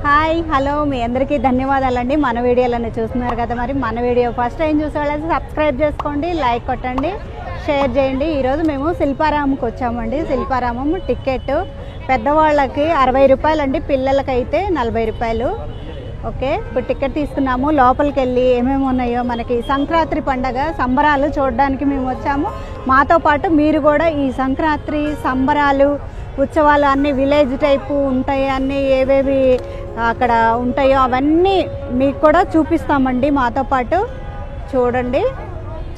Hi hello మీ అందరికీ ధన్యవాదాలండి. మన వీడియోలను చూస్తున్నారు కదా. మరి మన వీడియో ఫస్ట్ టైం చూసే వాళ్ళైతే సబ్స్క్రైబ్ చేసుకోండి, లైక్ కొట్టండి, షేర్ చేయండి. ఈరోజు మేము శిల్పారామంకి వచ్చామండి. శిల్పారామం టికెట్ పెద్దవాళ్ళకి 60 రూపాయలండి, పిల్లలకైతే 40 రూపాయలు. ఓకే, ఇప్పుడు టికెట్ తీసుకున్నాము. లోపలికి వెళ్ళి ఏమేమి ఉన్నాయో మనకి సంక్రాంతి పండగ సంబరాలు చూడడానికి మేము వచ్చాము. మాతో పాటు మీరు కూడా ఈ సంక్రాంతి సంబరాలు ఉత్సవాలు అన్నీ విలేజ్ టైపు ఉంటాయి, అన్నీ ఏవేవి అక్కడ ఉంటాయో అవన్నీ మీకు కూడా చూపిస్తామండి. మాతో పాటు చూడండి,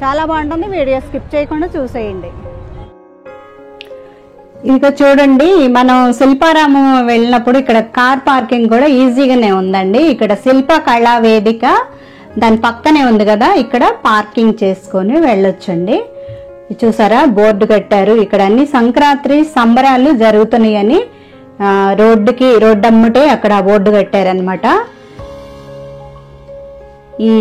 చాలా బాగుంటుంది. వీడియో స్కిప్ చేయకుండా చూసేయండి. ఇక చూడండి, మనం శిల్పారామం వెళ్ళినప్పుడు ఇక్కడ కార్ పార్కింగ్ కూడా ఈజీగానే ఉందండి. ఇక్కడ శిల్ప కళా వేదిక దాని పక్కనే ఉంది కదా, ఇక్కడ పార్కింగ్ చేసుకొని వెళ్ళొచ్చండి. చూసారా, బోర్డు కట్టారు. ఇక్కడ అన్ని సంక్రాంతి సంబరాలు జరుగుతున్నాయని రోడ్డు అమ్ముటే అక్కడ బోర్డు కట్టారనమాట. ఈ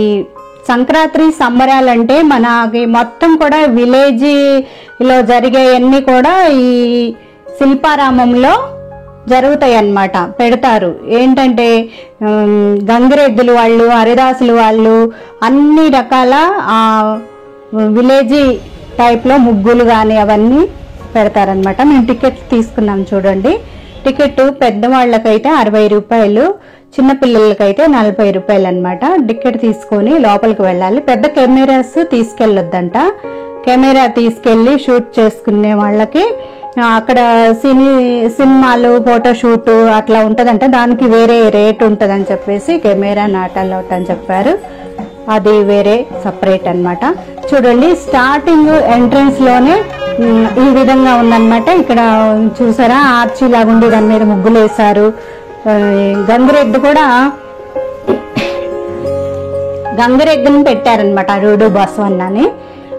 సంక్రాంతి సంబరాలంటే మనకి మొత్తం కూడా విలేజ్లో జరిగేవన్నీ కూడా ఈ శిల్పారామంలో జరుగుతాయి అన్నమాట. పెడతారు. ఏంటంటే గంగిరెద్దులు వాళ్ళు, హరిదాసులు వాళ్ళు అన్ని రకాల విలేజ్ టైప్లో ముగ్గులు కానీ అవన్నీ పెడతారనమాట. మేము టికెట్ తీసుకున్నాం చూడండి. టికెట్ పెద్దవాళ్ళకైతే 60 రూపాయలు, చిన్నపిల్లలకైతే 40 రూపాయలు అనమాట. టికెట్ తీసుకొని లోపలికి వెళ్ళాలి. పెద్ద కెమెరాస్ తీసుకెళ్ళొద్దంట. కెమెరా తీసుకెళ్ళి షూట్ చేసుకునే వాళ్ళకి అక్కడ సినిమాలు ఫోటోషూట్ అట్లా ఉంటుందంట. దానికి వేరే రేట్ ఉంటుందని చెప్పేసి కెమెరా నాట్ అలౌడ్ అని చెప్పారు. అది వేరే సపరేట్ అన్నమాట. చూడండి, స్టార్టింగ్ ఎంట్రన్స్ లోనే ఈ విధంగా ఉందన్నమాట. ఇక్కడ చూసారా, ఆర్చి లాగుండి దాని మీద ముగ్గులు వేశారు. గంగిరెద్దుని పెట్టారనమాట, రూడు బసవన్నని.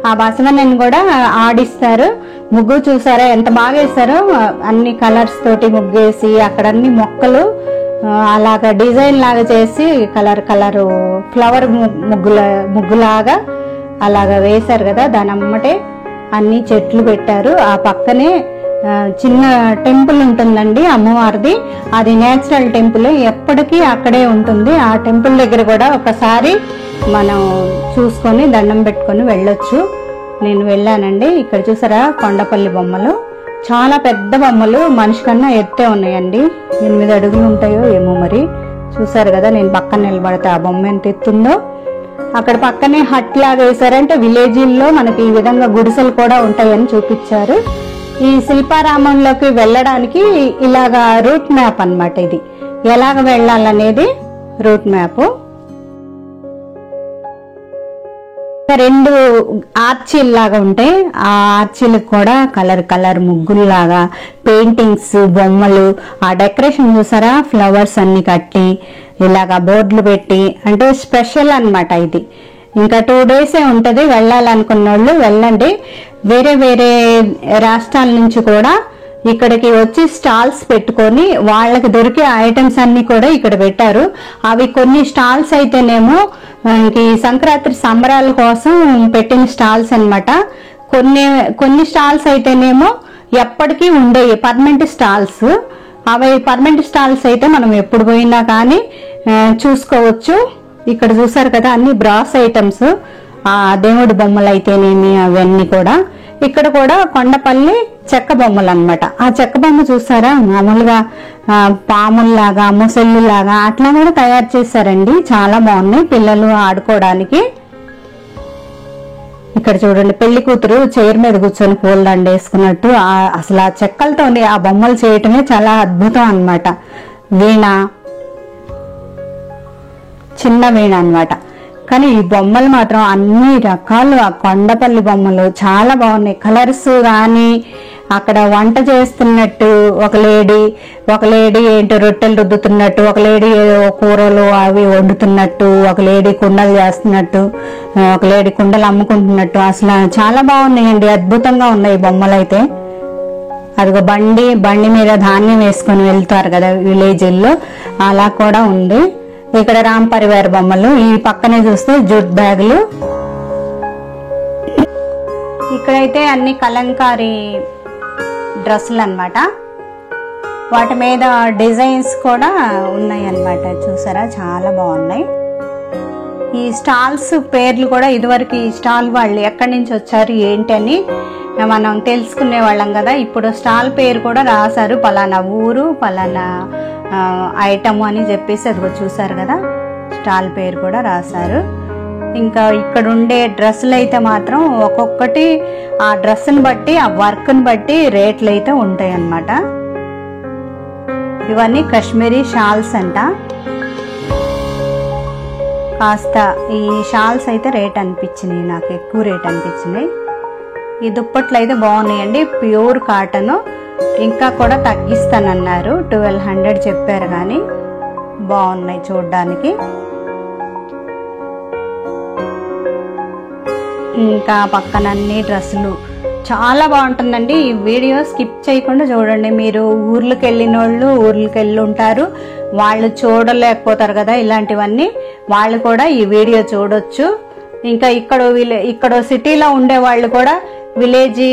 ఆ బసవన్నని కూడా ఆడిస్తారు. ముగ్గు చూసారా ఎంత బాగా వేస్తారో, అన్ని కలర్స్ తోటి ముగ్గేసి అక్కడ అన్ని మొక్కలు అలాగా డిజైన్ లాగా చేసి కలర్ ఫ్లవర్ ముగ్గులాగా అలాగా వేశారు కదా. దాని అమ్మటే అన్ని చెట్లు పెట్టారు. ఆ పక్కనే చిన్న టెంపుల్ ఉంటుందండి అమ్మవారిది. అది నేచురల్ టెంపుల్, ఎప్పటికీ అక్కడే ఉంటుంది. ఆ టెంపుల్ దగ్గర కూడా ఒకసారి మనం చూసుకొని దండం పెట్టుకొని వెళ్ళొచ్చు. నేను వెళ్ళానండి. ఇక్కడ చూసారా, కొండపల్లి బొమ్మలు చాలా పెద్ద బొమ్మలు, మనిషి కన్నా ఎత్తే ఉన్నాయండి. 8 అడుగులు ఉంటాయో ఏమో మరి. చూసారు కదా, నేను పక్కన నిలబడితే ఆ బొమ్మ ఎంత ఎత్తుందో. అక్కడ పక్కనే హట్ లాగా వేసారంటే విలేజ్ల్లో మనకి ఈ విధంగా గుడిసెలు కూడా ఉంటాయని చూపించారు. ఈ శిల్పారామంలోకి వెళ్ళడానికి ఇలాగా రూట్ మ్యాప్ అన్నమాట. ఇది ఎలాగ వెళ్ళాలనేది రూట్ మ్యాప్. 2 ఆర్చీలు లాగా ఉంటాయి. ఆ ఆర్చీలకు కూడా కలర్ ముగ్గుల్లాగా పెయింటింగ్స్, బొమ్మలు, ఆ డెకరేషన్ చూసారా, ఫ్లవర్స్ అన్ని కట్టి ఇలాగా బోర్డులు పెట్టి, అంటే స్పెషల్ అన్నమాట ఇది. ఇంకా 2 డేసే ఉంటుంది. వెళ్ళాలనుకున్న వాళ్ళు వెళ్ళండి. వేరే రాష్ట్రాల నుంచి కూడా ఇక్కడికి వచ్చి స్టాల్స్ పెట్టుకొని వాళ్ళకి దొరికే ఐటమ్స్ అన్ని కూడా ఇక్కడ పెట్టారు. అవి కొన్ని స్టాల్స్ అయితేనేమో ఈ సంక్రాంతి సంబరాల కోసం పెట్టిన స్టాల్స్ అన్నమాట. కొన్ని స్టాల్స్ అయితేనేమో ఎప్పటికీ ఉండేవి పర్మనెంట్ స్టాల్స్. అవి పర్మనెంట్ స్టాల్స్ అయితే మనం ఎప్పుడు పోయినా కానీ చూసుకోవచ్చు. ఇక్కడ చూసారు కదా, అన్ని బ్రాస్ ఐటమ్స్, ఆ దేవుడి బొమ్మలు అయితేనేమి అవన్నీ కూడా. ఇక్కడ కూడా కొండపల్లి చెక్క బొమ్మలు అన్నమాట. ఆ చెక్క బొమ్మ చూసారా, మామూలుగా పాముల్లాగా, ముసళ్ళులాగా అట్లా కూడా తయారు చేశారండి. చాలా బాగున్నాయి పిల్లలు ఆడుకోవడానికి. ఇక్కడ చూడండి, పెళ్లి కూతురు చైర్ మీద కూర్చొని పూలదండ వేసుకున్నట్టు. అసలు ఆ చెక్కలతో ఆ బొమ్మలు చేయటమే చాలా అద్భుతం అన్నమాట. వీణ, చిన్న వీణ అన్నమాట. కానీ ఈ బొమ్మలు మాత్రం అన్ని రకాలు, ఆ కొండపల్లి బొమ్మలు చాలా బాగున్నాయి. కలర్స్ కానీ అక్కడ వంట చేస్తున్నట్టు ఒక లేడీ ఏంటో రొట్టెలు రుద్దుతున్నట్టు, ఒక లేడీ కూరలు అవి వండుతున్నట్టు, ఒక లేడీ కుండలు చేస్తున్నట్టు, ఒక లేడీ కుండలు అమ్ముకుంటున్నట్టు. అసలు చాలా బాగున్నాయండి, అద్భుతంగా ఉన్నాయి బొమ్మలు అయితే. అదిగో బండి మీద ధాన్యం వేసుకొని వెళ్తారు కదా విలేజ్ల్లో, అలా కూడా ఉంది. ఇక్కడ రామ్ పరివార్ బొమ్మలు. ఈ పక్కనే చూస్తే జూట్ బ్యాగులు. ఇక్కడైతే అన్ని కలంకారీ డ్రెస్సులు అన్నమాట. వాటి మీద డిజైన్స్ కూడా ఉన్నాయి అన్నమాట. చూసారా, చాలా బాగున్నాయి. ఈ స్టాల్స్ పేర్లు కూడా ఇదివరకు ఈ స్టాల్ వాళ్ళు ఎక్కడి నుంచి వచ్చారు ఏంటని మనం తెలుసుకునే వాళ్ళం కదా. ఇప్పుడు స్టాల్ పేరు కూడా రాశారు, పలానా ఊరు పలానా ఐటమ్ అని చెప్పేసి అదిగో చూసారు కదా, స్టాల్ పేరు కూడా రాశారు. ఇంకా ఇక్కడ ఉండే డ్రెస్సులు అయితే మాత్రం ఒక్కొక్కటి ఆ డ్రెస్సుని బట్టి ఆ వర్క్ని బట్టి రేట్లు అయితే ఉంటాయి అన్నమాట. ఇవన్నీ కాశ్మీరీ షాల్స్ అంట. కాస్త ఈ షాల్స్ అయితే రేట్ అనిపించినాయి, నాకు ఎక్కువ రేట్ అనిపించినాయి. ఈ దుప్పట్లు అయితే బాగున్నాయండి, ప్యూర్ కాటన్. ఇంకా కూడా తగ్గిస్తానన్నారు, 1200 చెప్పారు కానీ బాగున్నాయి చూడ్డానికి. ఇంకా పక్కన అన్ని డ్రెస్సులు చాలా బాగుంటుందండి. ఈ వీడియో స్కిప్ చేయకుండా చూడండి. మీరు ఊర్లకు వెళ్ళిన వాళ్ళు ఊర్లకు వెళ్ళి ఉంటారు, వాళ్ళు చూడలేకపోతారు కదా ఇలాంటివన్నీ, వాళ్ళు కూడా ఈ వీడియో చూడొచ్చు. ఇంకా ఇక్కడ సిటీలో ఉండే వాళ్ళు కూడా విలేజ్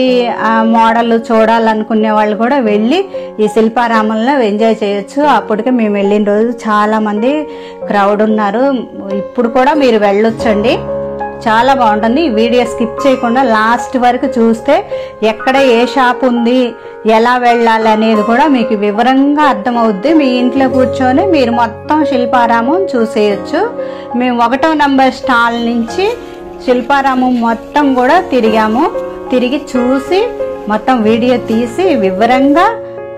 మోడల్ చూడాలనుకునే వాళ్ళు కూడా వెళ్ళి ఈ శిల్పారామంలో ఎంజాయ్ చేయొచ్చు. అప్పటికే మేము వెళ్ళిన రోజు చాలా మంది క్రౌడ్ ఉన్నారు. ఇప్పుడు కూడా మీరు వెళ్ళొచ్చండి, చాలా బాగుంటుంది. ఈ వీడియో స్కిప్ చేయకుండా లాస్ట్ వరకు చూస్తే ఎక్కడ ఏ షాప్ ఉంది, ఎలా వెళ్ళాలి అనేది కూడా మీకు వివరంగా అర్థమవుద్ది. మీ ఇంట్లో కూర్చొని మీరు మొత్తం శిల్పారామం చూసేయచ్చు. మేము 1వ నంబర్ స్టాల్ నుంచి శిల్పారామం మొత్తం కూడా తిరిగి చూసి మొత్తం వీడియో తీసి వివరంగా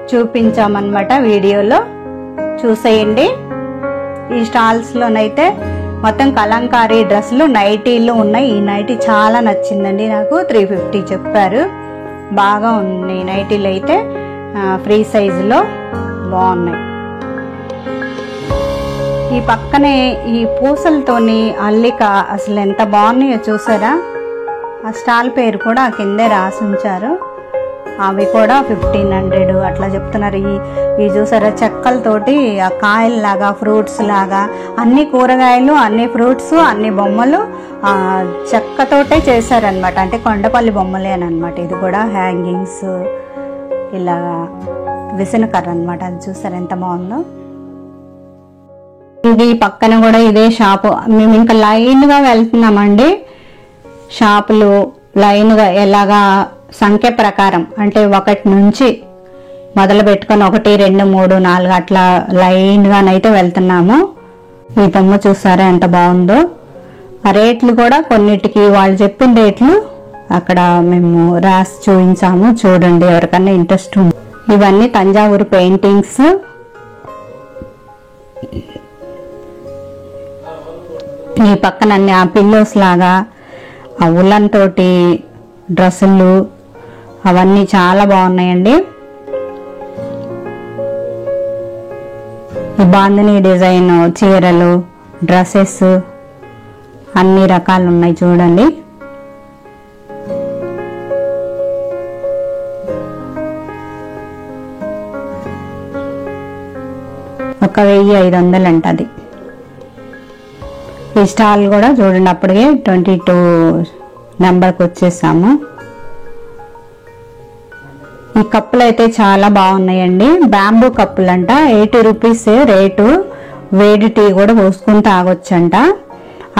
చూపించామన్నమాట. వీడియోలో చూసేయండి. ఈ స్టాల్స్లోనైతే మొత్తం కలంకారీ డ్రెస్సులు, నైటీలు ఉన్నాయి. ఈ నైటీ చాలా నచ్చిందండి నాకు, 350 చెప్పారు. బాగా ఉన్నాయి నైటీలు అయితే, ఫ్రీ సైజులో బాగున్నాయి. ఈ పక్కనే ఈ పూసలతోని అల్లిక అసలు ఎంత బాగున్నాయో చూసారా. ఆ స్టాల్ పేరు కూడా కిందే రాసి ఉంచారు. అవి కూడా 1500 అట్లా చెప్తున్నారు. ఈ చూసారా, చెక్కలతోటి ఆ కాయల్లాగా ఫ్రూట్స్ లాగా అన్ని కూరగాయలు, అన్ని ఫ్రూట్స్, అన్ని బొమ్మలు చెక్కతోటే చేశారనమాట. అంటే కొండపల్లి బొమ్మలే అని అనమాట. ఇది కూడా హ్యాంగింగ్స్ ఇలా విసనకర్ర అనమాట. అది చూసారు ఎంత బాగుందో. ఇది పక్కన కూడా ఇదే షాపు. మేము ఇంకా లైన్గా వెళ్తున్నామండి. షాపులు లైన్గా ఎలాగా సంఖ్య ప్రకారం అంటే 1 నుంచి మొదలు పెట్టుకొని 1, 2, 3, 4 అట్లా లైన్గానైతే వెళ్తున్నాము. ఈ బొమ్మ చూసారా ఎంత బాగుందో. ఆ రేట్లు కూడా కొన్నిటికి వాళ్ళు చెప్పిన రేట్లు అక్కడ మేము రాసి చూపించాము, చూడండి ఎవరికన్నా ఇంట్రెస్ట్ ఉంది. ఇవన్నీ తంజావూరు పెయింటింగ్స్. ఈ పక్కన అన్ని ఆ పిల్లోస్ లాగా ఆ ఉలన్ తోటి డ్రెస్సులు అవన్నీ చాలా బాగున్నాయండి. ఈ బాందిని డిజైన్ చీరలు, డ్రెస్సెస్ అన్ని రకాలు ఉన్నాయి చూడండి. ఒక 1500 అంటది. ఈ స్టాల్ కూడా చూడండి, అప్పటికే 22 నెంబర్కి వచ్చేసాము. ఈ కప్పులు అయితే చాలా బాగున్నాయండి. బ్యాంబూ కప్పులు అంట, 80 రూపీస్ రేటు. వేడి టీ కూడా పోసుకుని తాగొచ్చంట.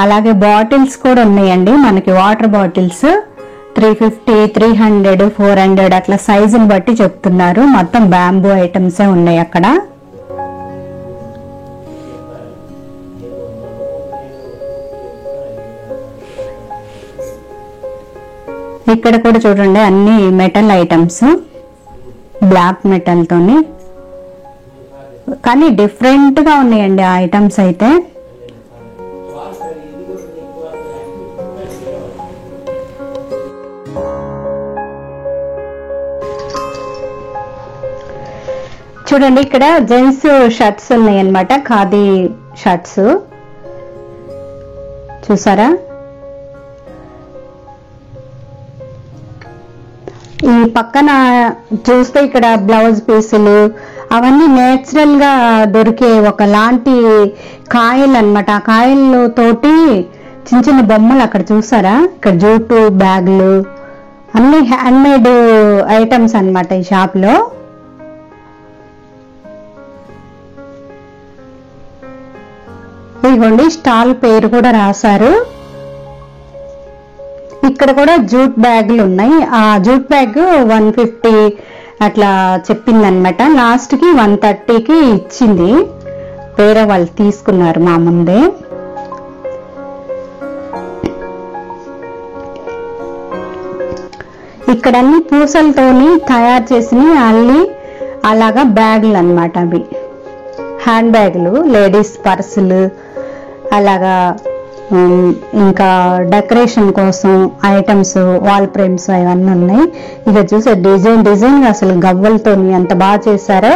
అలాగే బాటిల్స్ కూడా ఉన్నాయండి, మనకి వాటర్ బాటిల్స్ 350, 300, 400 అట్లా సైజుని బట్టి చెప్తున్నారు. మొత్తం బ్యాంబూ ఐటమ్సే ఉన్నాయి అక్కడ. ఇక్కడ కూడా చూడండి అన్ని మెటల్ ఐటమ్స్, బ్లాక్ మెటల్ తోని, కానీ డిఫరెంట్ గా ఉన్నాయండి ఆ ఐటమ్స్ అయితే. చూడండి ఇక్కడ జెంట్స్ షర్ట్స్ ఉన్నాయి అన్నమాట, ఖాదీ షర్ట్స్ చూసారా. ఈ పక్కన చూస్తే ఇక్కడ బ్లౌజ్ పీసులు అవన్నీ నేచురల్ గా దొరికే ఒకలాంటి కాయలు అన్నమాట. ఆ కాయలు తోటి చిన్న చిన్న బొమ్మలు అక్కడ చూసారా. ఇక్కడ జూటు బ్యాగులు అన్ని హ్యాండ్ మేడ్ ఐటమ్స్ అన్నమాట ఈ షాప్ లో. ఇదిగోండి స్టాల్ పేరు కూడా రాశారు. ఇక్కడ కూడా జూట్ బ్యాగులు ఉన్నాయి. ఆ జూట్ బ్యాగ్ 150 అట్లా చెప్పింది అనమాట. లాస్ట్ కి 130కి ఇచ్చింది. వేరే వాళ్ళు తీసుకున్నారు మా ముందే. ఇక్కడ అన్ని పూసలతోని తయారు చేసిన అల్లి అలాగా బ్యాగులు అన్నమాట. అవి హ్యాండ్ బ్యాగులు, లేడీస్ పర్సులు అలాగా, ఇంకా డెకరేషన్ కోసం ఐటమ్స్, వాల్ ఫ్రేమ్స్ అవన్నీ ఉన్నాయి. ఇక చూసే డిజైన్ అసలు గవ్వలతో ఎంత బాగా చేశారో.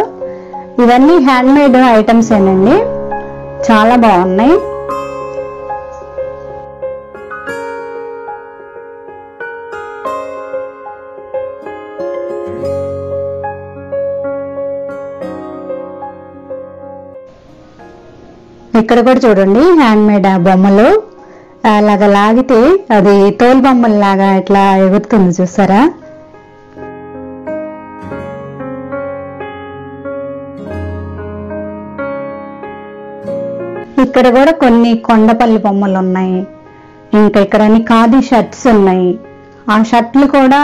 ఇవన్నీ హ్యాండ్ మేడ్ ఐటమ్స్ ఏనండి, చాలా బాగున్నాయి. ఇక్కడ కూడా చూడండి హ్యాండ్ మేడ్ బొమ్మలు, అలాగా లాగితే అది తోలు బొమ్మల్లాగా ఇట్లా ఎగురుతుంది చూసారా. ఇక్కడ కూడా కొన్ని కొండపల్లి బొమ్మలు ఉన్నాయి. ఇంకా ఇక్కడ అన్ని ఖాదీ షర్ట్స్ ఉన్నాయి. ఆ షర్ట్లు కూడా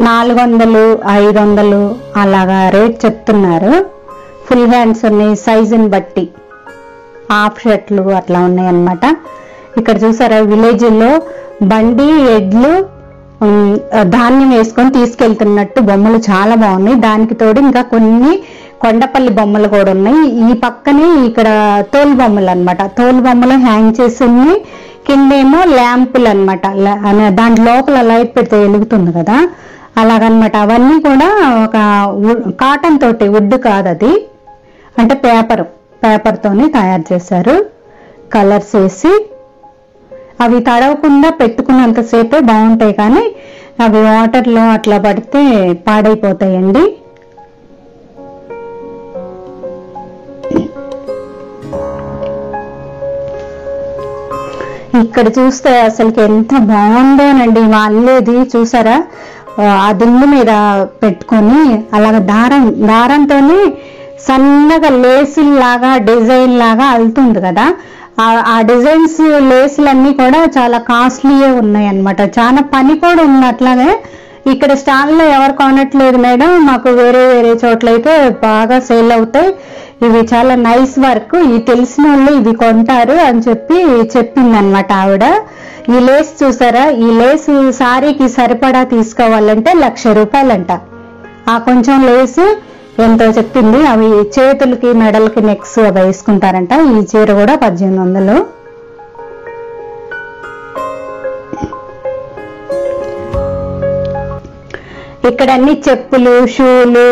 400, 500 అలాగా రేట్ చెప్తున్నారు. ఫుల్ హ్యాండ్స్ ఉన్నాయి, సైజుని బట్టి. హాఫ్ షర్ట్లు అట్లా ఉన్నాయి అన్నమాట. ఇక్కడ చూసారా విలేజ్లో బండి, ఎడ్లు ధాన్యం వేసుకొని తీసుకెళ్తున్నట్టు బొమ్మలు చాలా బాగున్నాయి. దానికి తోడు ఇంకా కొన్ని కొండపల్లి బొమ్మలు కూడా ఉన్నాయి. ఈ పక్కనే ఇక్కడ తోలు బొమ్మలు అన్నమాట. తోలు బొమ్మలు హ్యాంగ్ చేసి ఉన్నాయి. కిందేమో ల్యాంపులు అన్నమాట. దాని లోపల లైట్ పెడితే వెలుగుతుంది కదా, అలాగనమాట. అవన్నీ కూడా ఒక కాటన్ తోటి, వుడ్ కాదు అది, అంటే పేపర్తోనే తయారు చేశారు. కలర్స్ వేసి అవి తడవకుండా పెట్టుకున్నంతసేపే బాగుంటాయి, కానీ అవి వాటర్లో అట్లా పడితే పాడైపోతాయండి. ఇక్కడ చూస్తే అసలుకి ఎంత బాగుందోనండి. వాళ్ళేది చూసారా, ఆ దిండు మీద పెట్టుకొని అలాగ దారంతోనే సన్నగా లేసుల్లాగా, డిజైన్ లాగా అల్లుతుంది కదా. ఆ డిజైన్స్, లేసులన్నీ కూడా చాలా కాస్ట్లీయే ఉన్నాయి అన్నమాట. చాలా పని కూడా ఉన్నట్లాగే. ఇక్కడ స్టాల్లో ఎవరు కొనట్లేదు మేడం, మాకు వేరే చోట్ల అయితే బాగా సేల్ అవుతాయి, ఇవి చాలా నైస్ వర్క్, ఇవి తెలిసిన వాళ్ళు ఇవి కొంటారు అని చెప్పింది అనమాట ఆవిడ. ఈ లేస్ చూసారా, ఈ లేసు సారీకి సరిపడా తీసుకోవాలంటే 1,00,000 రూపాయలంట. ఆ కొంచెం లేసు ఎంతో చెప్పింది. అవి చేతులకి, మెడలకి, నెక్స్ అవి వేసుకుంటారంట. ఈ చీర కూడా 1800. ఇక్కడ అన్ని చెప్పులు, షూలు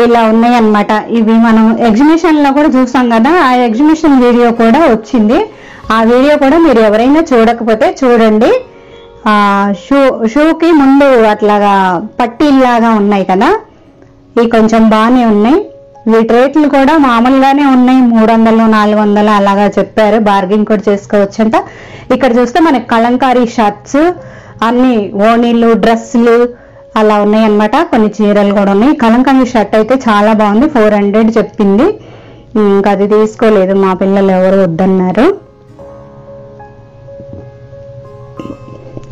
ఇలా ఉన్నాయి అన్నమాట. ఇవి మనం ఎగ్జిబిషన్ లో కూడా చూసాం కదా, ఆ ఎగ్జిబిషన్ వీడియో కూడా వచ్చింది. ఆ వీడియో కూడా మీరు ఎవరైనా చూడకపోతే చూడండి. షూకి ముందు అట్లాగా పట్టీల్లాగా ఉన్నాయి కదా, ఇవి కొంచెం బాగానే ఉన్నాయి. వీటి రేట్లు కూడా మామూలుగానే ఉన్నాయి, 300, 400 అలాగా చెప్పారు. బార్గెన్ కూడా చేసుకోవచ్చంట. ఇక్కడ చూస్తే మనకి కలంకారీ షర్ట్స్, అన్ని ఓణీలు, డ్రెస్సులు అలా ఉన్నాయి అన్నమాట. కొన్ని చీరలు కూడా ఉన్నాయి. కలంకారీ షర్ట్ అయితే చాలా బాగుంది, 400 చెప్పింది. ఇంకా అది తీసుకోలేదు, మా పిల్లలు ఎవరు వద్దన్నారు.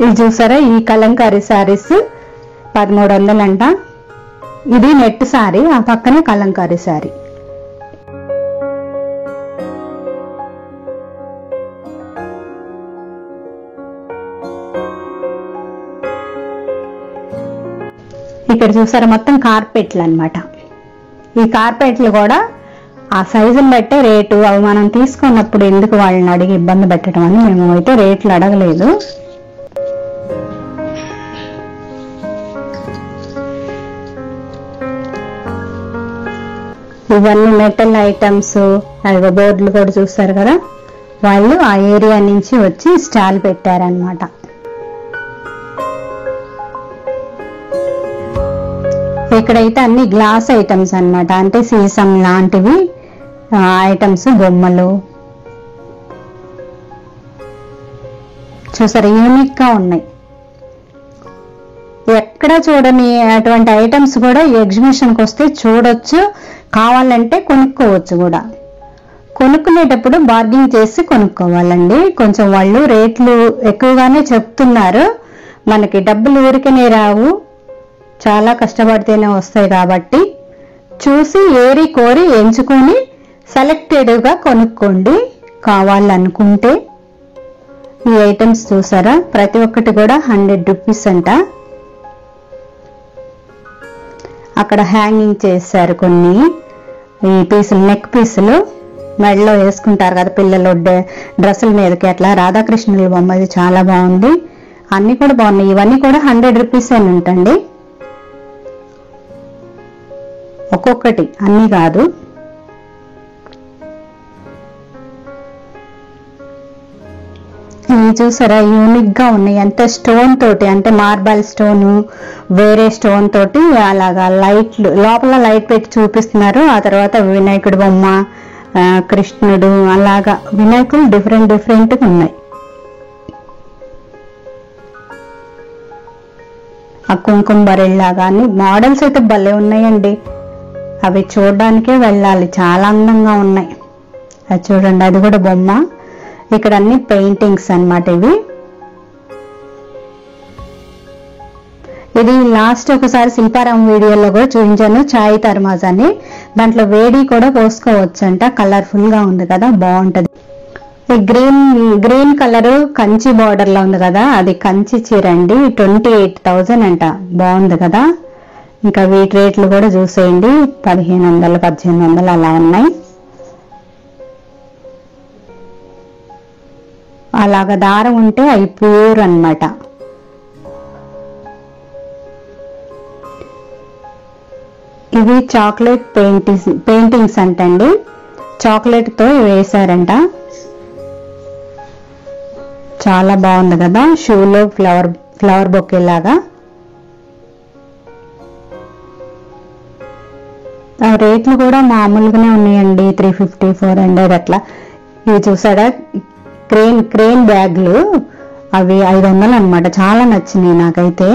ఇది చూసారా, ఈ కలంకారీ శారీస్ 1300 అంట. ఇది నెట్ శారీ, ఆ పక్కనే కలంకారీ శారీ. ఇక్కడ చూసారా మొత్తం కార్పెట్లు అన్నమాట. ఈ కార్పెట్లు కూడా ఆ సైజుని బట్టే రేటు. అవి మనం తీసుకున్నప్పుడు ఎందుకు వాళ్ళని అడిగి ఇబ్బంది పెట్టడం అని మేము అయితే రేట్లు అడగలేదు. ఇవన్నీ మెటల్ ఐటమ్స్, అవి బోర్డులు కూడా చూస్తారు కదా, వాళ్ళు ఆ ఏరియా నుంచి వచ్చి స్టాల్ పెట్టారనమాట. ఇక్కడైతే అన్ని గ్లాస్ ఐటమ్స్ అన్నమాట, అంటే సీసం లాంటివి ఐటమ్స్, బొమ్మలు చూసారు, యూనిక్ గా ఉన్నాయి. ఎక్కడ చూడని అటువంటి ఐటమ్స్ కూడా ఈ ఎగ్జిబిషన్కి వస్తే చూడొచ్చు, కావాలంటే కొనుక్కోవచ్చు కూడా. కొనుక్కునేటప్పుడు బార్గింగ్ చేసి కొనుక్కోవాలండి. కొంచెం వాళ్ళు రేట్లు ఎక్కువగానే చెప్తున్నారు. మనకి డబ్బులు ఊరికనే రావు, చాలా కష్టపడితేనే వస్తాయి. కాబట్టి చూసి ఏరి కోరి ఎంచుకొని సెలెక్టెడ్గా కొనుక్కోండి కావాలనుకుంటే. ఈ ఐటమ్స్ చూసారా, ప్రతి ఒక్కటి కూడా 100 రూపీస్ అంట. అక్కడ హ్యాంగింగ్ చేశారు కొన్ని ఈ పీసులు, నెక్ పీసులు మెడలో వేసుకుంటారు కదా పిల్లలు డ్రెస్సుల మీదకి, అట్లా రాధాకృష్ణుల బొమ్మ, ఇది చాలా బాగుంది. అన్ని కూడా బాగున్నాయి. ఇవన్నీ కూడా 100 రూపీస్ అని ఉంటుంది ఒక్కొక్కటి, అన్ని కాదు. ఇవి చూసారా, యూనిక్ గా ఉన్నాయి. అంటే స్టోన్ తోటి, అంటే మార్బల్ స్టోన్, వేరే స్టోన్ తోటి అలాగా లైట్లు లోపల లైట్ పెట్టి చూపిస్తున్నారు. ఆ తర్వాత వినాయకుడి బొమ్మ, కృష్ణుడు, అలాగా వినాయకుడు డిఫరెంట్గా ఉన్నాయి. ఆ కుంకుమ బరెల్లాగా అన్ని మోడల్స్ అయితే భలే ఉన్నాయండి. అవి చూడడానికే వెళ్ళాలి, చాలా అందంగా ఉన్నాయి. అది చూడండి, అది కూడా బొమ్మ. ఇక్కడ అన్ని పెయింటింగ్స్ అన్నమాట. ఇది లాస్ట్ ఒకసారి శిల్పారాం వీడియోలో కూడా చూపించాను, చాయ్ తర్మాజ్ అని. దాంట్లో వేడి కూడా పోసుకోవచ్చు అంట. కలర్ఫుల్ గా ఉంది కదా, బాగుంటది. ఈ గ్రీన్ కలర్ కంచి బార్డర్ లో ఉంది కదా, అది కంచి చీర అండి. 28,000 అంట. బాగుంది కదా. ఇంకా వీటి రేట్లు కూడా చూసేయండి, 1500, 1800 అలా ఉన్నాయి. అలాగా దారం ఉంటే అవి ప్యూర్ అన్నమాట. ఇవి చాక్లెట్ పెయింటింగ్స్ అంటండి. చాక్లెట్ తో వేశారంట. చాలా బాగుంది కదా, షూలో ఫ్లవర్ బొకే లాగా. ఆ రేట్లు కూడా మామూలుగానే ఉన్నాయండి, 350, 400 అట్లా. ఇవి చూసారా, క్రేన్ బ్యాగ్లు, అవి 500 అన్నమాట. చాలా నచ్చినాయి నాకైతే.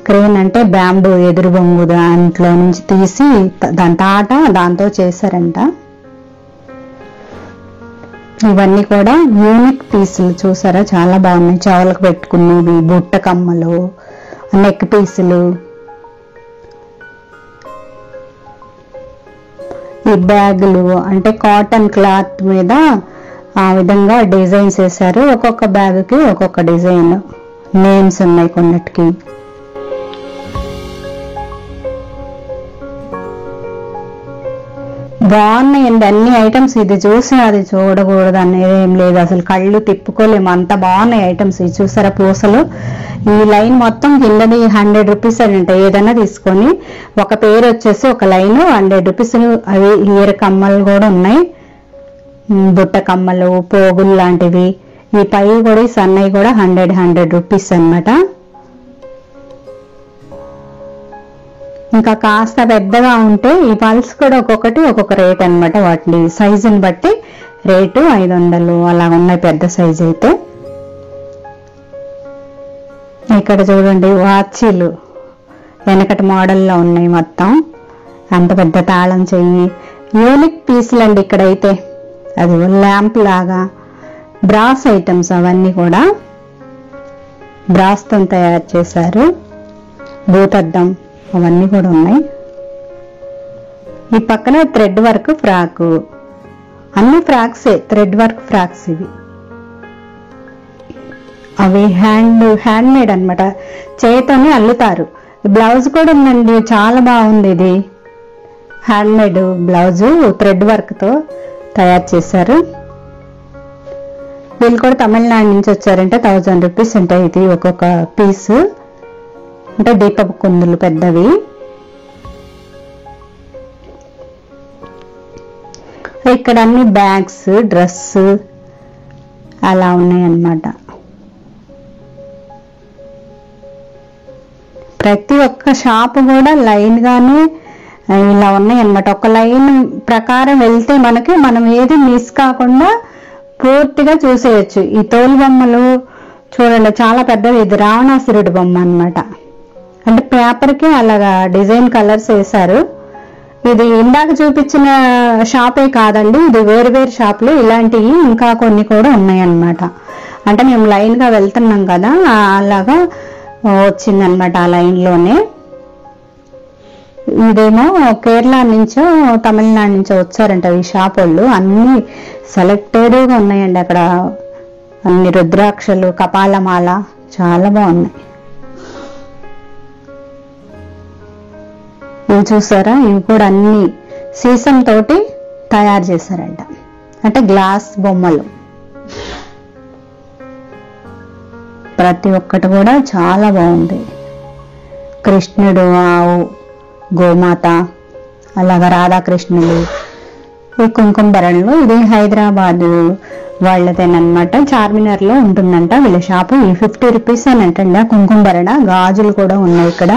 క్రేన్ అంటే బ్యాంబూ ఎదురు బొంగు దాంట్లో నుంచి తీసి దాని తాట దాంతో చేశారంట. ఇవన్నీ కూడా యూనిక్ పీసులు చూసారా, చాలా బాగున్నాయి. చెవులకు పెట్టుకునేవి, బుట్ట కమ్మలు, నెక్ పీసులు. ఈ బ్యాగులు అంటే కాటన్ క్లాత్ మీద ఆ విధంగా డిజైన్స్ వేశారు. ఒక్కొక్క బ్యాగ్కి ఒక్కొక్క డిజైన్, నేమ్స్ ఉన్నాయి కొన్నిటికి. బాగున్నాయండి అన్ని ఐటమ్స్. ఇది చూసి అది చూడకూడదు అనేది ఏం లేదు, అసలు కళ్ళు తిప్పుకోలేము, అంత బాగున్నాయి ఐటమ్స్. ఇది చూసారా పూసలు, ఈ లైన్ మొత్తం కిందది 100 రూపీస్ అని ఉంటాయి. ఏదైనా తీసుకొని ఒక పేరు వచ్చేసి ఒక లైన్ 100 రూపీస్. అవి ఇయర్ కమ్మలు కూడా ఉన్నాయి, బుట్ట కమ్మలు, పోగులు లాంటివి. ఈ పై కూడా ఈ సన్నవి కూడా 100 రూపీస్ అన్నమాట. ఇంకా కాస్త పెద్దగా ఉంటే ఈ పల్స్ కూడా ఒక్కొక్కటి ఒక్కొక్క రేట్ అన్నమాట. వాటి సైజుని బట్టి రేటు 500 అలా ఉన్నాయి పెద్ద సైజు అయితే. ఇక్కడ చూడండి వాచీలు వెనకటి మోడల్లో ఉన్నాయి మొత్తం. అంత పెద్ద తాళం చెయ్యి, యూనిక్ పీసులు అండి ఇక్కడైతే. అది ల్యాంప్ లాగా, బ్రాస్ ఐటమ్స్ అవన్నీ కూడా బ్రాస్తో తయారు చేశారు. భూతద్దం అవన్నీ కూడా ఉన్నాయి. ఈ పక్కన థ్రెడ్ వర్క్ ఫ్రాక్, అన్ని ఫ్రాక్సే, థ్రెడ్ వర్క్ ఫ్రాక్స్ ఇవి. అవి హ్యాండ్ మేడ్ అన్నమాట, చేతితోనే అల్లుతారు. బ్లౌజ్ కూడా ఉందండి, చాలా బాగుంది. ఇది hand made blouse, thread work తో తయారు చేశారు. వీళ్ళు కూడా తమిళనాడు నుంచి వచ్చారంటే 1000 రూపీస్ ఉంటాయి ఇది ఒక్కొక్క పీసు. అంటే దీపపు కుందులు పెద్దవి. ఇక్కడ అన్ని బ్యాగ్స్, డ్రెస్ అలా ఉన్నాయి అన్నమాట. ప్రతి ఒక్క షాప్ కూడా లైన్ గానే ఇలా ఉన్నాయి అన్నమాట. ఒక లైన్ ప్రకారం వెళ్తే మనం ఏది మిస్ కాకుండా పూర్తిగా చూసేయచ్చు. ఈ తోలు బొమ్మలు చూడండి, చాలా పెద్దవి. ఇది రావణాసురుడి బొమ్మ అన్నమాట. అంటే పేపర్కి అలాగా డిజైన్ కలర్స్ వేశారు. ఇది ఇందాక చూపించిన షాపే కాదండి, ఇది వేరు వేరు షాపులు, ఇలాంటివి ఇంకా కొన్ని కూడా ఉన్నాయన్నమాట. అంటే మేము లైన్గా వెళ్తున్నాం కదా, అలాగా వచ్చిందనమాట ఆ లైన్లోనే. ఇదేమో కేరళ నుంచో తమిళనాడు నుంచో వచ్చారంట ఈ షాప్ వాళ్ళు. అన్ని సెలెక్టెడ్గా ఉన్నాయండి అక్కడ, అన్ని రుద్రాక్షలు, కపాలమాల చాలా బాగున్నాయి. ఇవి చూసారా, ఇవి కూడా అన్ని సీసం తోటి తయారు చేశారంట, అంటే గ్లాస్ బొమ్మలు. ప్రతి ఒక్కటి కూడా చాలా బాగుంది. కృష్ణుడు, ఆవు, గోమాత, అలాగా రాధాకృష్ణులు, ఈ కుంకుమ భరణలు. ఇది హైదరాబాద్ వాళ్ళదేనమాట, చార్మినార్లో ఉంటుందంట వీళ్ళ షాపు. ఈ 50 రూపీస్ అని అంటండి ఆ కుంకుమ భరణ. గాజులు కూడా ఉన్నాయి ఇక్కడ.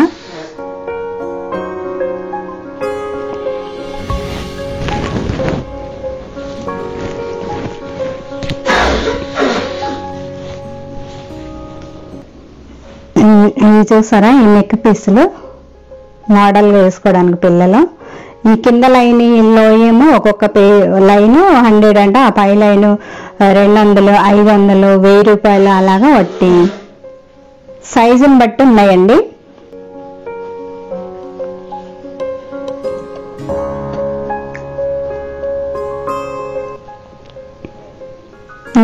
ఇవి చూసారా, ఈ నెక్ పీసులు మోడల్గా వేసుకోవడానికి పిల్లలు. ఈ కింద లైన్లో ఏమో ఒక్కొక్క లైను 100 అంట, ఆ పై లైను 200, 500, 1000 రూపాయలు అలాగా వట్టి సైజుని బట్టి ఉన్నాయండి.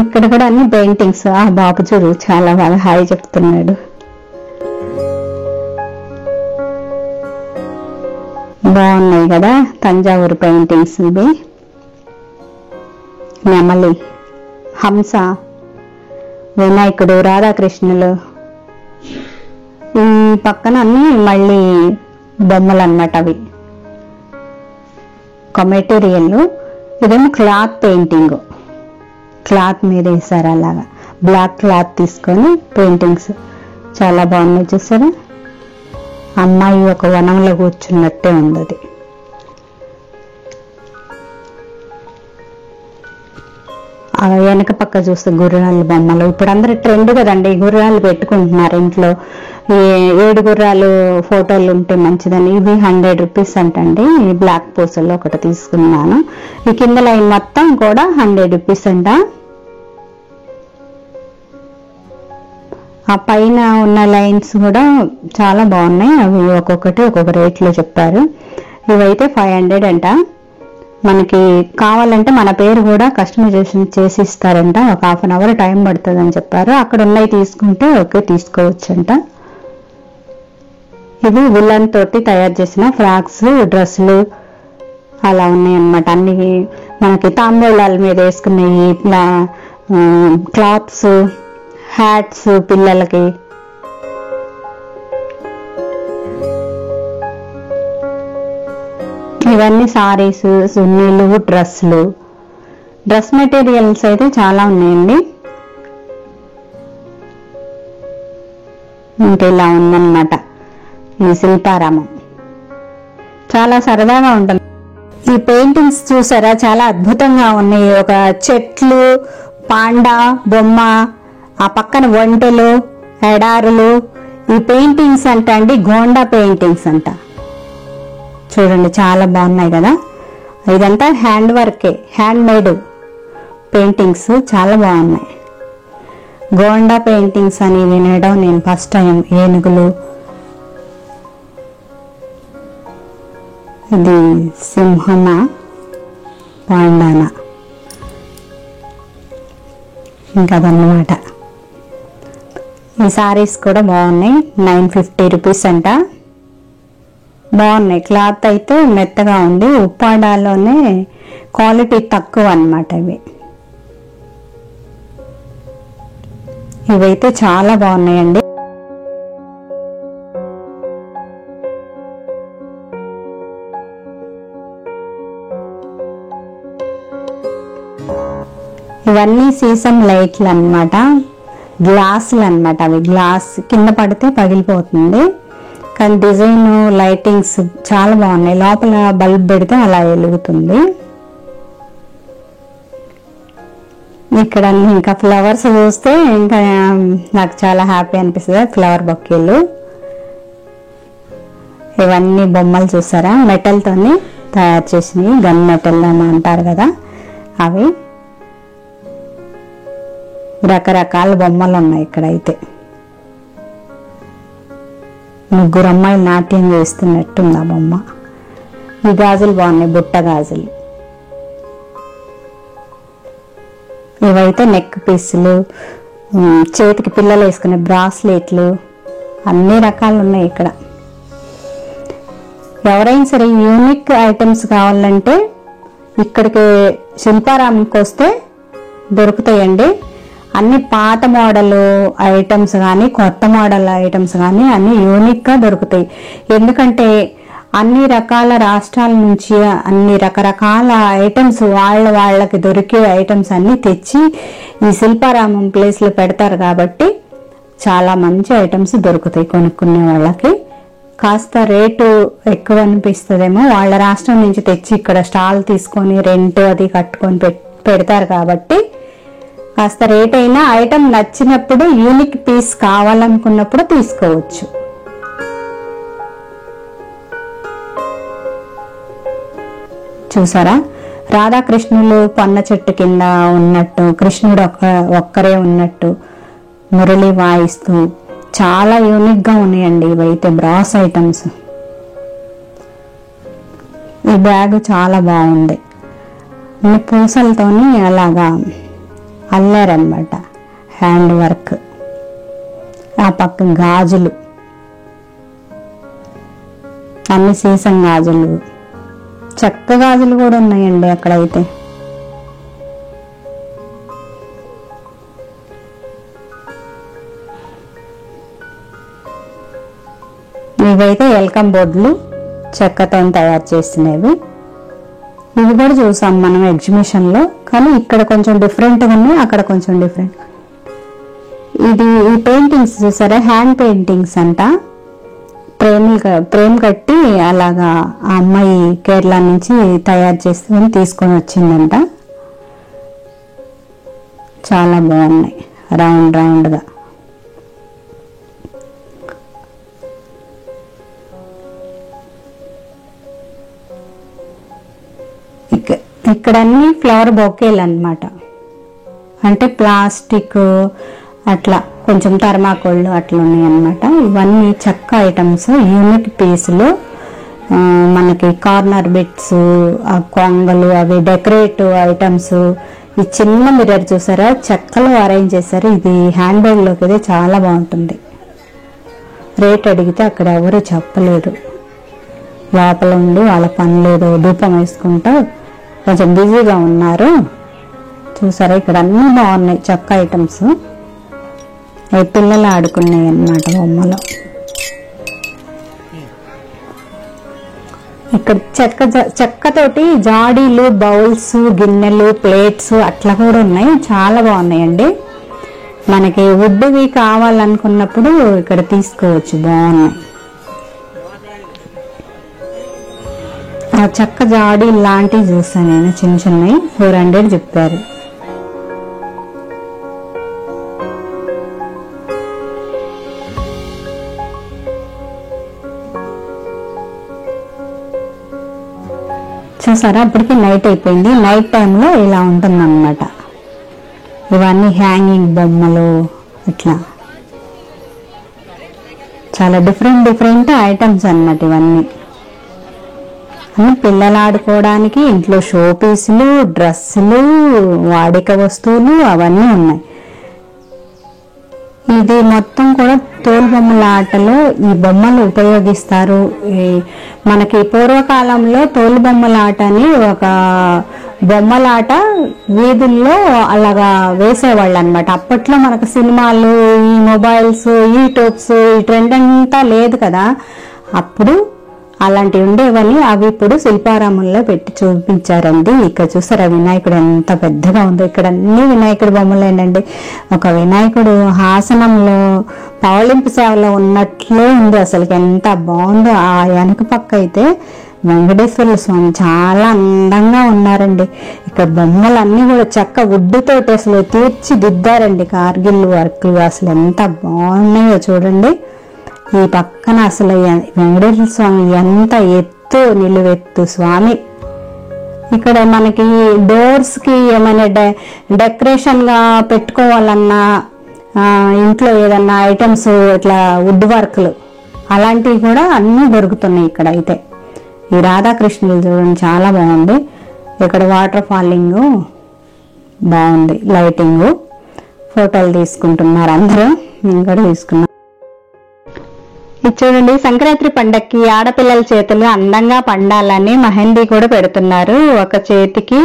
ఇక్కడ కూడా అన్ని పెయింటింగ్స్. ఆ బాబు చూడు చాలా బాగా హాయ్ చెప్తున్నాడు. బాగున్నాయి కదా తంజావూరు పెయింటింగ్స్. ఇవి నెమలి, హంస, వినాయకుడు, రాధాకృష్ణులు. ఈ పక్కన అన్ని మళ్ళీ బొమ్మలు అన్నమాట. అవి ఒక మెటీరియల్. ఇదేమో క్లాత్ పెయింటింగ్, క్లాత్ మీద వేసారు అలాగా. బ్లాక్ క్లాత్ తీసుకొని పెయింటింగ్స్ చాలా బాగున్నాయి. చూసారా, అమ్మాయి ఒక వనంలో కూర్చున్నట్టే ఉంది అది. వెనక పక్క చూస్తే గుర్రాల బొమ్మలు. ఇప్పుడు అందరు ట్రెండ్ కదండి, గుర్రాలు పెట్టుకుంటున్నారు ఇంట్లో. 7 గుర్రాలు ఫోటోలు ఉంటే మంచిదని. ఇవి 100 రూపీస్ అంటండి. ఈ బ్లాక్ పూసల్లో ఒకటి తీసుకున్నాను. ఈ కింద లైన్ మొత్తం కూడా 100 రూపీస్ అంట. ఆ పైన ఉన్న లైన్స్ కూడా చాలా బాగున్నాయి. అవి ఒక్కొక్కటి ఒక్కొక్క రేట్లో చెప్పారు. ఇవైతే 500 అంట. మనకి కావాలంటే మన పేరు కూడా కస్టమైజేషన్ చేసి ఇస్తారంట. ఒక 1/2 అవర్ టైం పడుతుంది అని చెప్పారు. అక్కడ ఉన్నాయి తీసుకుంటే ఓకే తీసుకోవచ్చంట. ఇది ఉలన్ తోటి తయారు చేసిన ఫ్రాక్స్, డ్రెస్సులు అలా ఉన్నాయి అన్నమాట. అన్ని మనకి తాంబూలాల మీద వేసుకున్నాయి, ఇట్లా క్లాత్స్, హ్యాట్స్ పిల్లలకి. ఇవన్నీ సారీస్, సున్నీలు, డ్రెస్సులు. డ్రెస్ మెటీరియల్స్ అయితే చాలా ఉన్నాయండి. ఇంకా ఇలా ఉందన్నమాట ఈ శిల్పారామం. చాలా సరదాగా ఉంటుంది. ఈ పెయింటింగ్స్ చూసారా, చాలా అద్భుతంగా ఉన్నాయి. ఒక చెట్లు, పాండా బొమ్మ, ఆ పక్కన ఒంటెలు, ఎడారులు. ఈ పెయింటింగ్స్ అంట అండి గోండా పెయింటింగ్స్ అంట. చూడండి చాలా బాగున్నాయి కదా. ఇదంతా హ్యాండ్ వర్కే, హ్యాండ్ మేడ్ పెయింటింగ్స్ చాలా బాగున్నాయి. గోండా పెయింటింగ్స్ అని వినడం నేను ఫస్ట్ టైం. ఏనుగులు, ఇది సింహమ, పాండాన, ఇంకా అదన్నమాట. ఈ సారీస్ కూడా బాగున్నాయి. 950 రూపీస్ అంట. బాగున్నాయి. క్లాత్ అయితే మెత్తగా ఉంది. ఉప్పాడాలోనే క్వాలిటీ తక్కువ అన్నమాట. ఇవైతే చాలా బాగున్నాయండి. ఇవన్నీ సీసం లైట్లు అన్నమాట, గ్లాసులు అన్నమాట. అవి గ్లాస్ కింద పడితే పగిలిపోతుంది, కానీ డిజైన్ లైటింగ్స్ చాలా బాగున్నాయి. లోపల బల్బ్ పెడితే అలా వెలుగుతుంది. ఇక్కడ ఇంకా ఫ్లవర్స్ చూస్తే ఇంకా నాకు చాలా హ్యాపీ అనిపిస్తుంది. ఫ్లవర్ బొకేలు, ఇవన్నీ బొమ్మలు చూసారా మెటల్తోని తయారు చేసినవి, గన్ మెటల్ అని అంటారు కదా అవి. రకరకాల బొమ్మలు ఉన్నాయి ఇక్కడైతే. ముగ్గురు అమ్మాయిలు నాట్యం చేస్తున్నట్టుంది ఆ బొమ్మ. ఈ గాజులు బాగున్నాయి, బుట్ట గాజులు. ఇవైతే నెక్ పీసులు, చేతికి పిల్లలు వేసుకునే బ్రాస్లెట్లు, అన్ని రకాలు ఉన్నాయి ఇక్కడ. ఎవరైనా సరే యూనిక్ ఐటమ్స్ కావాలంటే ఇక్కడికి శిల్పారామంకి వస్తే దొరుకుతాయండి. అన్ని పాత మోడల్ ఐటమ్స్ కానీ కొత్త మోడల్ ఐటమ్స్ కానీ అన్ని యూనిక్గా దొరుకుతాయి. ఎందుకంటే అన్ని రకాల రాష్ట్రాల నుంచి అన్ని రకరకాల ఐటమ్స్ వాళ్ళకి దొరికే ఐటమ్స్ అన్ని తెచ్చి ఈ శిల్పారామం ప్లేస్లో పెడతారు కాబట్టి చాలా మంచి ఐటమ్స్ దొరుకుతాయి కొనుక్కునే వాళ్ళకి. కాస్త రేటు ఎక్కువ అనిపిస్తుందేమో, వాళ్ళ రాష్ట్రం నుంచి తెచ్చి ఇక్కడ స్టాల్ తీసుకొని రెంట్ అది కట్టుకొని పెడతారు కాబట్టి కాస్త రేట్ అయినా ఐటమ్ నచ్చినప్పుడు యూనిక్ పీస్ కావాలనుకున్నప్పుడు తీసుకోవచ్చు. చూసారా, రాధాకృష్ణులు పన్న చెట్టు కింద ఉన్నట్టు, కృష్ణుడు ఒక్కరే ఉన్నట్టు మురళి వాయిస్తూ చాలా యూనిక్ గా ఉన్నాయండి. ఇవైతే బ్రాస్ ఐటమ్స్. ఈ బ్యాగ్ చాలా బాగుంది, పూసలతోని అలాగా అల్లారనమాట, హ్యాండ్ వర్క్. ఆ పక్క గాజులు, అన్ని సీసం గాజులు, చెక్క గాజులు కూడా ఉన్నాయండి అక్కడైతే. ఇవైతే వెల్కమ్ బోర్డులు చెక్కతో తయారు చేసినవి. ఇవి కూడా చూసాం మనం ఎగ్జిబిషన్ లో, కానీ ఇక్కడ కొంచెం డిఫరెంట్ గా ఉన్నాయి, అక్కడ కొంచెం డిఫరెంట్. ఇది ఈ పెయింటింగ్స్ చూసారా, హ్యాండ్ పెయింటింగ్స్ అంట. ప్రేమ్ కట్టి అలాగా ఆ అమ్మాయి కేరళ నుంచి తయారు చేసుకుని తీసుకొని వచ్చిందంట. చాలా బాగున్నాయి, రౌండ్ రౌండ్ గా. ఇక్కడ అన్ని ఫ్లవర్ బొకేలు అన్నమాట. అంటే ప్లాస్టిక్ అట్లా కొంచెం థర్మాకోళ్ళు అట్లా ఉన్నాయి అన్నమాట. ఇవన్నీ చెక్క ఐటమ్స్, యూనిక్ పీసులు. మనకి కార్నర్ బిట్స్, ఆ కొంగలు, అవి డెకరేటివ్ ఐటమ్స్. ఈ చిన్న మిర్రర్ చూసారా, చెక్కలో అరేంజ్ చేశారు. ఇది హ్యాండ్ బ్యాగ్ లోకి అయితే చాలా బాగుంటుంది. రేట్ అడిగితే అక్కడ ఎవరు చెప్పలేదు, లోపల ఉండి వాళ్ళ పని లేదు, ధూపం వేసుకుంటూ కొంచెం బిజీగా ఉన్నారు. చూసారా, ఇక్కడ అన్నీ బాగున్నాయి చెక్క ఐటమ్స్. పిల్లలు ఆడుకున్నాయి అన్నమాట బొమ్మలు. ఇక్కడ చెక్కతోటి జాడీలు, బౌల్స్, గిన్నెలు, ప్లేట్స్ అట్లా కూడా ఉన్నాయి. చాలా బాగున్నాయండి. మనకి వుడ్వి కావాలనుకున్నప్పుడు ఇక్కడ తీసుకోవచ్చు, బాగున్నాయి. ఆ చెక్క జాడీ లాంటివి చూసాను నేను, చిన్న చిన్నవి 400 చెప్పారు. చూసారా, అప్పటికి నైట్ అయిపోయింది. నైట్ టైంలో ఇలా ఉంటుంది అన్నమాట. ఇవన్నీ హ్యాంగింగ్ బొమ్మలు, ఇట్లా చాలా డిఫరెంట్ ఐటమ్స్ అన్నమాట. ఇవన్నీ పిల్లలు ఆడుకోవడానికి, ఇంట్లో షో పీసులు, డ్రెస్సులు, వాడిక వస్తువులు అవన్నీ ఉన్నాయి. ఇది మొత్తం కూడా తోలు బొమ్మల ఆటలో ఈ బొమ్మలు ఉపయోగిస్తారు. మనకి పూర్వకాలంలో తోలు బొమ్మల ఆట అని ఒక బొమ్మలాట వీధుల్లో అలాగా వేసేవాళ్ళు అనమాట. అప్పట్లో మనకు సినిమాలు, ఈ మొబైల్స్, యూట్యూబ్స్, ఈ ట్రెండ్ అంతా లేదు కదా, అప్పుడు అలాంటివి ఉండేవని అవి ఇప్పుడు శిల్పారామంలో పెట్టి చూపించారండి. ఇక్కడ చూసారా వినాయకుడు ఎంత పెద్దగా ఉందో. ఇక్కడ అన్ని వినాయకుడు బొమ్మలేనండి. ఒక వినాయకుడు హాసనంలో పవళింపు సేవలో ఉన్నట్లే ఉంది. అసలు ఎంత బాగుందో. ఆ వెనక పక్క అయితే వెంకటేశ్వర స్వామి చాలా అందంగా ఉన్నారండి. ఇక్కడ బొమ్మలన్నీ కూడా చెక్క వుడ్డుతోటి అసలు తీర్చిదిద్దారండి. కార్గిల్ వర్క్లు అసలు ఎంత బాగున్నాయో చూడండి. ఈ పక్కన అసలు వెంకటేశ్వర స్వామి ఎంత నిలువెత్తు స్వామి. ఇక్కడ మనకి డోర్స్ కి ఏమైనా డెకరేషన్ గా పెట్టుకోవాలన్నా, ఇంట్లో ఏదన్నా ఐటమ్స్ ఇట్లా వుడ్ వర్క్లు అలాంటివి కూడా అన్నీ దొరుకుతున్నాయి ఇక్కడ. అయితే ఈ రాధాకృష్ణులు చూడండి చాలా బాగుంది. ఇక్కడ వాటర్ ఫాలింగ్ బాగుంది, లైటింగ్, ఫోటోలు తీసుకుంటున్నారు అందరూ, నేను కూడా తీసుకున్నాను. ఇది చూడండి, సంక్రాంతి పండక్కి ఆడపిల్లల చేతులు అందంగా పండాలని మెహందీ కూడా పెడుతున్నారు. ఒక చేతికి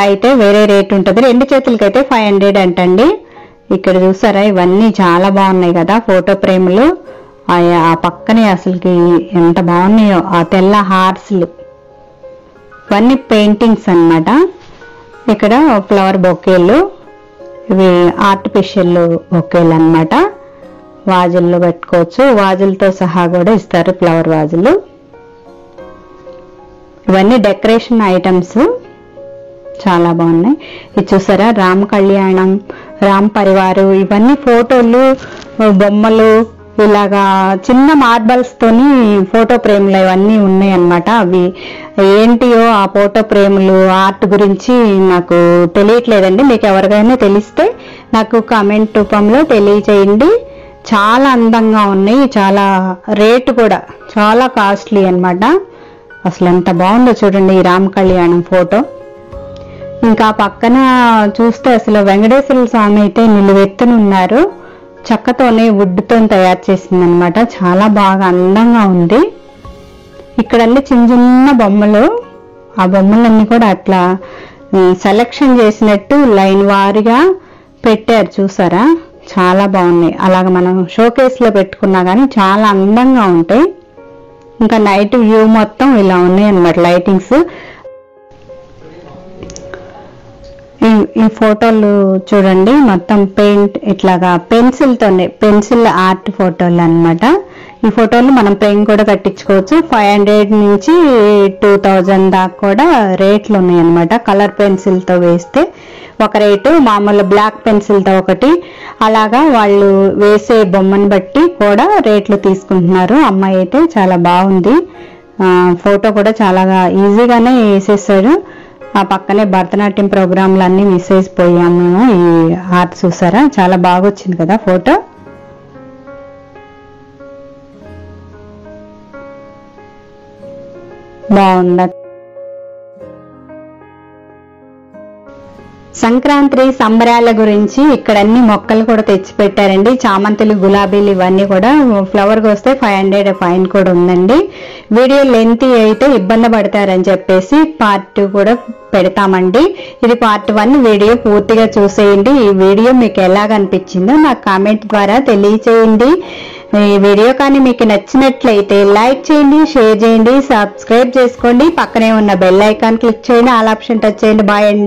అయితే వేరే రేట్ ఉంటుంది, 2 చేతులకి అయితే 500 అంటండి. ఇక్కడ చూసారా ఇవన్నీ చాలా బాగున్నాయి కదా ఫోటో ఫ్రేములు. ఆ పక్కనే అసలుకి ఎంత బాగున్నాయో ఆ తెల్ల హార్స్లు, ఇవన్నీ పెయింటింగ్స్ అన్నమాట. ఇక్కడ ఫ్లవర్ బొకేలు, ఇవి ఆర్టిఫిషియల్ బొకేలు అన్నమాట. వాజుల్లో పెట్టుకోవచ్చు, వాజులతో సహా కూడా ఇస్తారు ఫ్లవర్ వాజులు. ఇవన్నీ డెకరేషన్ ఐటమ్స్ చాలా బాగున్నాయి. ఇది చూసారా రామ కళ్యాణం, రామ్ పరివారు, ఇవన్నీ ఫోటోలు, బొమ్మలు, ఇలాగా చిన్న మార్బల్స్ తోని ఫోటో ఫ్రేమ్లు ఇవన్నీ ఉన్నాయి అన్నమాట. అవి ఏంటియో ఆ ఫోటో ఫ్రేములు ఆర్ట్ గురించి నాకు తెలియట్లేదండి. మీకు ఎవరికైనా తెలిస్తే నాకు కామెంట్ రూపంలో తెలియచేయండి. చాలా అందంగా ఉన్నాయి, చాలా రేటు కూడా చాలా కాస్ట్లీ అన్నమాట. అసలు ఎంత బాగుందో చూడండి ఈ రామ కళ్యాణం ఫోటో. ఇంకా పక్కన చూస్తే అసలు వెంకటేశ్వర స్వామి అయితే నిలువెత్తునున్నారు, చెక్కతోనే వుడ్తో తయారు చేసింది అనమాట. చాలా బాగా అందంగా ఉంది. ఇక్కడ అన్ని చిన్న చిన్న బొమ్మలు, ఆ బొమ్మలన్నీ కూడా అట్లా సెలెక్షన్ చేసినట్టు లైన్ వారీగా పెట్టారు చూసారా, చాలా బాగున్నాయి. అలాగ మనం షోకేస్ లో పెట్టుకున్నా కానీ చాలా అందంగా ఉంటాయి. ఇంకా నైట్ వ్యూ మొత్తం ఇలా ఉన్నాయి అన్నమాట లైటింగ్స్. ఈ ఫోటోలు చూడండి మొత్తం పెయింట్ ఇట్లాగా పెన్సిల్ ఆర్ట్ ఫోటోలు అన్నమాట. ఈ ఫోటోలు మనం ఫ్రేమ్ కూడా కట్టించుకోవచ్చు. 500 నుంచి 2000 దాకా కూడా రేట్లు ఉన్నాయి అన్నమాట. కలర్ పెన్సిల్ తో వేస్తే ఒక రేటు, మామూలు బ్లాక్ పెన్సిల్ తో ఒకటి, అలాగా వాళ్ళు వేసే బొమ్మను బట్టి కూడా రేట్లు తీసుకుంటున్నారు. అమ్మాయి అయితే చాలా బాగుంది, ఫోటో కూడా చాలా ఈజీగానే వేసేసాడు. ఆ పక్కనే భరతనాట్యం ప్రోగ్రాంలు అన్ని మిస్ అయిపోయాము మేము. ఈ ఆర్ట్ చూసారా చాలా బాగా వచ్చింది కదా ఫోటో. బాగుంది. సంక్రాంతి సంబరాల గురించి ఇక్కడ అన్ని మొక్కలు కూడా తెచ్చి పెట్టారండి. చామంతులు, గులాబీలు ఇవన్నీ కూడా ఫ్లవర్కి వస్తే 500 ఫైన్ కూడా ఉందండి. వీడియో లెంత్ అయితే ఇబ్బంది పడతారని చెప్పేసి పార్ట్ 2 కూడా పెడతామండి. ఇది పార్ట్ 1 వీడియో పూర్తిగా చూసేయండి. ఈ వీడియో మీకు ఎలాగ అనిపించిందో నాకు కామెంట్ ద్వారా తెలియచేయండి. ఈ వీడియో కానీ మీకు నచ్చినట్లయితే లైక్ చేయండి, షేర్ చేయండి, సబ్స్క్రైబ్ చేసుకోండి. పక్కనే ఉన్న బెల్ ఐకాన్ క్లిక్ చేయండి, ఆల్ ఆప్షన్ టచ్ చేయండి. బాయ్ అండి.